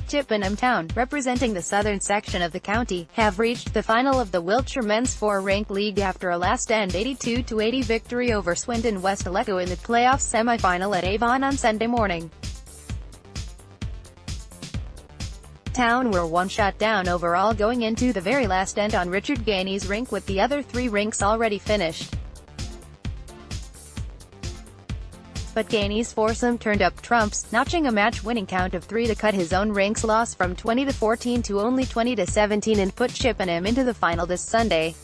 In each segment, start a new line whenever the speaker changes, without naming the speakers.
Chippenham Town, representing the southern section of the county, have reached the final of the Wiltshire Men's Four-Rink League after a last-end 82-80 victory over Swindon Westlecot in the playoff semi-final at Avon on Sunday morning. Town were one shot down overall going into the very last end on Richard Gainey's rink, with the other three rinks already finished. But Gainey's foursome turned up trumps, notching a match-winning count of 3 to cut his own rink's loss from 20-14 to only 20-17 and put Chippenham into the final this Sunday.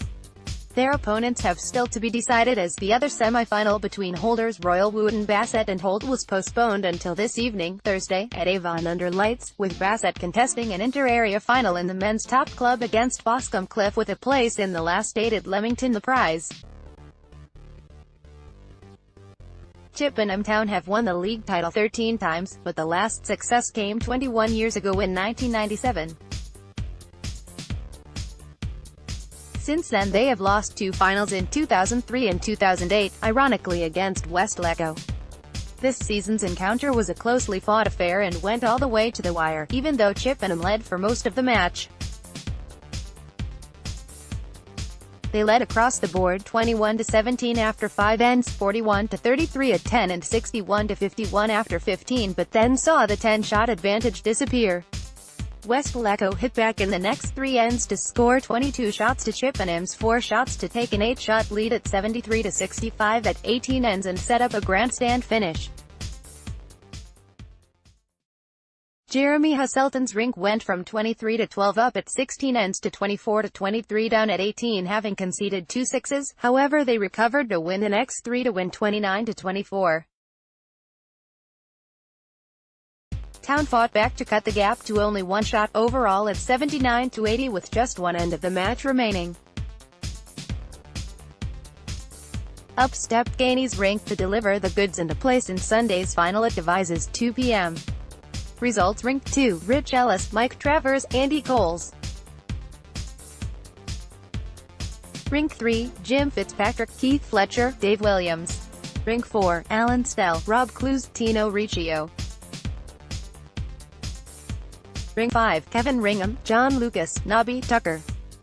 Their opponents have still to be decided, as the other semi-final between holders Royal Wootton Bassett and Holt was postponed until this evening, Thursday, at Avon under lights, with Bassett contesting an inter-area final in the men's top club against Foursome Cliff, with a place in the last 8 at Leamington the prize. Chippenham Town have won the league title 13 times, but the last success came 21 years ago in 1997. Since then they have lost 2 finals in 2003 and 2008, ironically against Westlecot. This season's encounter was a closely fought affair and went all the way to the wire, even though Chippenham led for most of the match. They led across the board 21-17 after 5 ends, 41-33 at 10 and 61-51 after 15, but then saw the 10-shot advantage disappear. Westlecot hit back in the next 3 ends to score 22 shots to Chippenham's 4 shots to take an 8-shot lead at 73-65 at 18 ends and set up a grandstand finish. Jeremy Husselton's rink went from 23-12 up at 16 ends to 24-23 down at 18, having conceded 2 sixes. However, they recovered to win the next 3 to win 29-24. Town fought back to cut the gap to only 1 shot overall at 79-80, with just 1 end of the match remaining. Up stepped Gainey's rink to deliver the goods and a place in Sunday's final at Devizes 2 p.m. Results: Rink 2, Rich Ellis, Mike Travers, Andy Coles. Rink 3, Jim Fitzpatrick, Keith Fletcher, Dave Williams. Rink 4, Alan Stell, Rob Clues, Tino Riccio. Rink 5, Kevin Ringham, John Lucas, Nobby Tucker.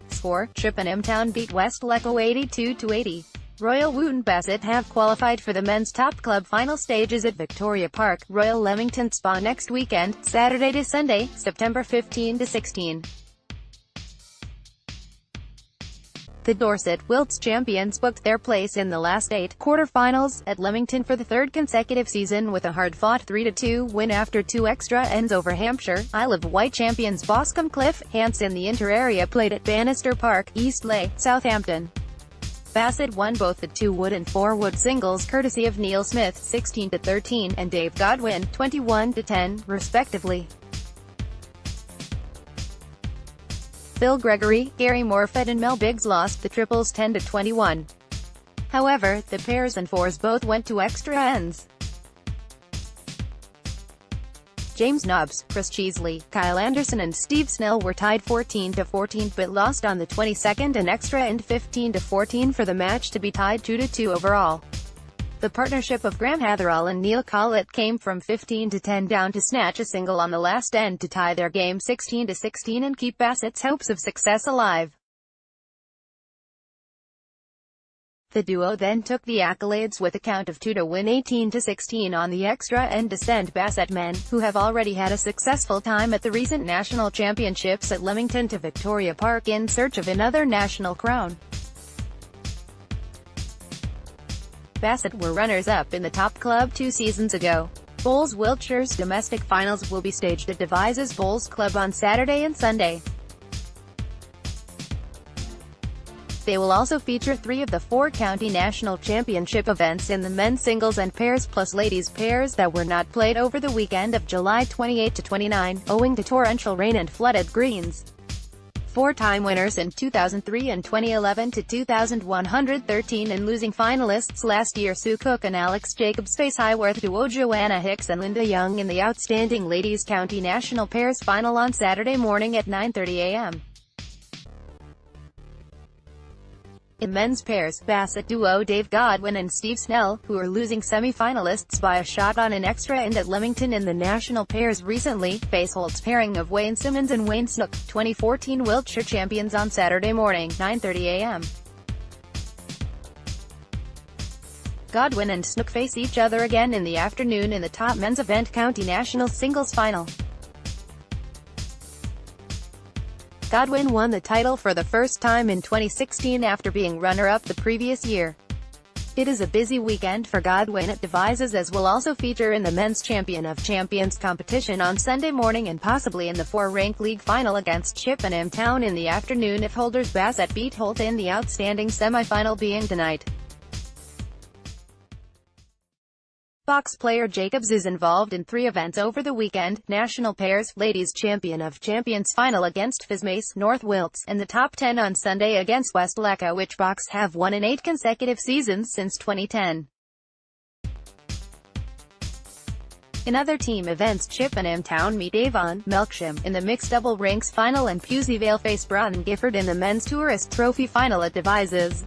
Score: Chippenham Town beat Westlecot 82-80. Royal Wootton Bassett have qualified for the men's top club final stages at Victoria Park, Royal Leamington Spa next weekend, Saturday to Sunday, September 15-16. The Dorset Wilts champions booked their place in the last 8 quarter-finals at Leamington for the 3rd consecutive season, with a hard-fought 3-2 win after 2 extra ends over Hampshire. Isle of Wight champions Foursome Cliff, Hants in the inter-area played at Bannister Park, Eastleigh, Southampton. Bassett won both the 2-wood and 4-wood singles courtesy of Neil Smith, 16-13, and Dave Godwin, 21-10, respectively. Phil Gregory, Gary Morfett and Mel Biggs lost the triples 10-21. However, the pairs and fours both went to extra ends. James Nobbs, Chris Cheesley, Kyle Anderson and Steve Snell were tied 14-14 but lost on the 22nd and extra end 15-14 for the match to be tied 2-2 overall. The partnership of Graham Hatherall and Neil Collett came from 15-10 down to snatch a single on the last end to tie their game 16-16 and keep Bassett's hopes of success alive. The duo then took the accolades with a count of 2 to win 18-16 on the extra end to send Bassett men, who have already had a successful time at the recent national championships at Leamington, to Victoria Park in search of another national crown. Bassett were runners-up in the top club 2 seasons ago. Bowls Wiltshire's domestic finals will be staged at Devizes Bowls Club on Saturday and Sunday. They will also feature 3 of the 4 county national championship events in the men's singles and pairs plus ladies pairs that were not played over the weekend of July 28-29, owing to torrential rain and flooded greens. 4-time winners in 2003 and 2011 to 2113 and losing finalists last year Sue Cook and Alex Jacobs face Highworth duo Joanna Hicks and Linda Young in the Outstanding Ladies County National Pairs Final on Saturday morning at 9:30 a.m. In men's pairs, Bassett duo Dave Godwin and Steve Snell, who are losing semi-finalists by a shot on an extra end at Leamington in the national pairs recently, face Holt's pairing of Wayne Simmons and Wayne Snook, 2014 Wiltshire champions on Saturday morning, 9:30 a.m. Godwin and Snook face each other again in the afternoon in the top men's event County National Singles Final. Godwin won the title for the first time in 2016 after being runner-up the previous year. It is a busy weekend for Godwin at Devizes, as will also feature in the Men's Champion of Champions competition on Sunday morning and possibly in the Four-Rink League final against Chippenham Town in the afternoon if holders Bassett beat Holt in the outstanding semi-final being tonight. Box player Jacobs is involved in 3 events over the weekend: National Pairs, Ladies Champion of Champions final against Fismace, North Wilts, and the Top 10 on Sunday against Westlecot, which Box have won in 8 consecutive seasons since 2010. In other team events, Chippenham Town meet Avon, Wiltshire, in the mixed double rinks final, and Pusey Vale face Broughton Gifford in the men's Tourist Trophy final at Devizes.